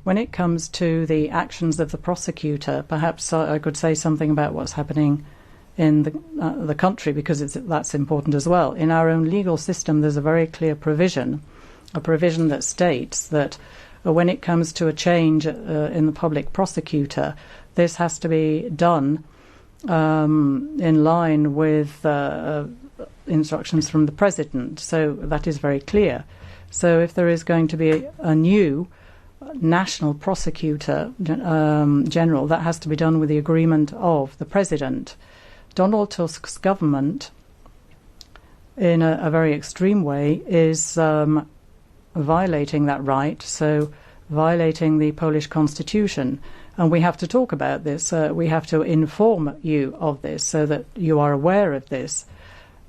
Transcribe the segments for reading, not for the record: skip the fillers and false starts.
When it comes to the actions of the prosecutor, perhaps I could say something about what's happening in the country, because that's important as well. In our own legal system, there's a very clear provision, that states that when it comes to a change in the public prosecutor, this has to be done in line with instructions from the President. So that is very clear. So if there is going to be a new national prosecutor general, that has to be done with the agreement of the President. Donald Tusk's government, in a very extreme way, is violating that right, so violating the Polish constitution. And we have to talk about this. We have to inform you of this so that you are aware of this,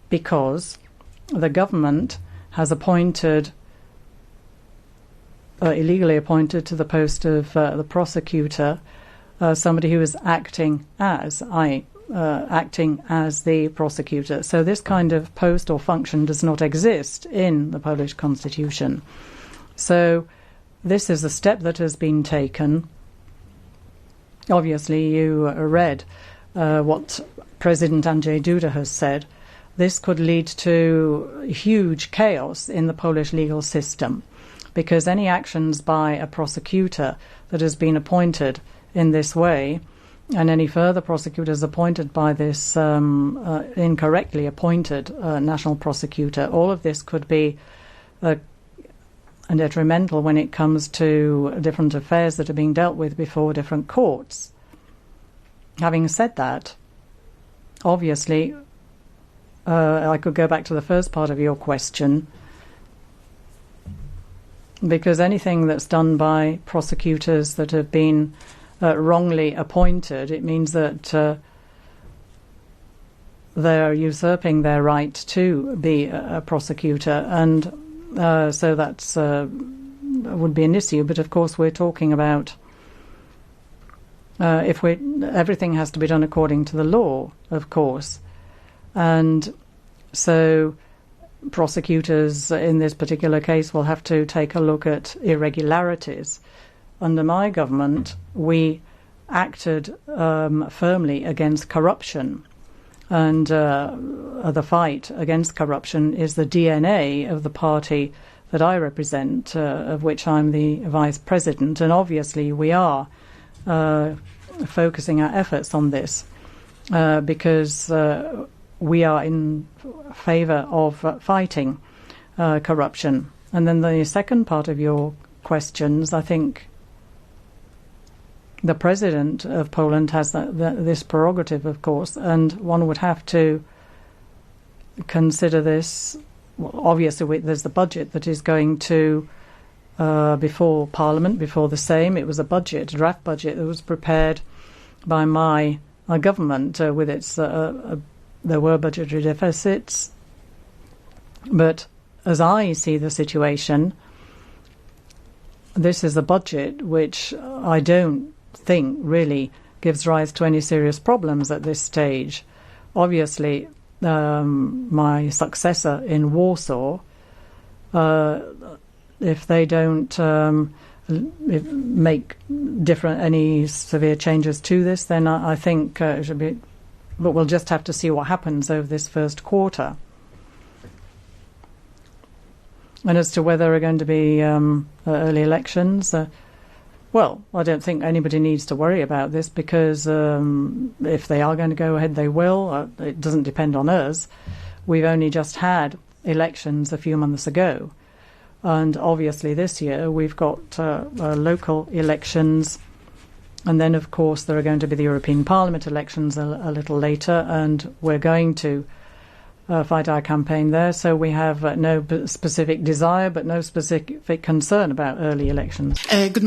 because the government has appointed, illegally appointed to the post of the prosecutor, somebody who is acting as the prosecutor. So this kind of post or function does not exist in the Polish constitution. So this is a step that has been taken. Obviously, you read what President Andrzej Duda has said. This could lead to huge chaos in the Polish legal system, because any actions by a prosecutor that has been appointed in this way, and any further prosecutors appointed by this incorrectly appointed national prosecutor, all of this could be detrimental when it comes to different affairs that are being dealt with before different courts. Having said that, obviously, I could go back to the first part of your question, because anything that's done by prosecutors that have been wrongly appointed, it means that they're usurping their right to be a prosecutor, and so that's would be an issue. But of course, we're talking about everything has to be done according to the law, of course, and so prosecutors in this particular case will have to take a look at irregularities. Under my government, we acted firmly against corruption, and the fight against corruption is the DNA of the party that I represent, of which I'm the vice president, and obviously we are focusing our efforts on this because we are in favour of fighting corruption. And then the second part of your questions, I think the President of Poland has this prerogative, of course, and one would have to consider this. Obviously, there's the budget that is going to before Parliament, before the Sejm. It was a draft budget that was prepared by my government with its. There were budgetary deficits, but as I see the situation, this is a budget which I don't think really gives rise to any serious problems at this stage. Obviously, my successor in Warsaw, if they don't make any severe changes to this, then I think it should be. But we'll just have to see what happens over this first quarter. And as to whether there are going to be early elections, well, I don't think anybody needs to worry about this, because if they are going to go ahead, they will. It doesn't depend on us. We've only just had elections a few months ago. And obviously this year we've got local elections. And then, of course, there are going to be the European Parliament elections a little later, and we're going to fight our campaign there. So we have no specific desire, but no specific concern about early elections. Good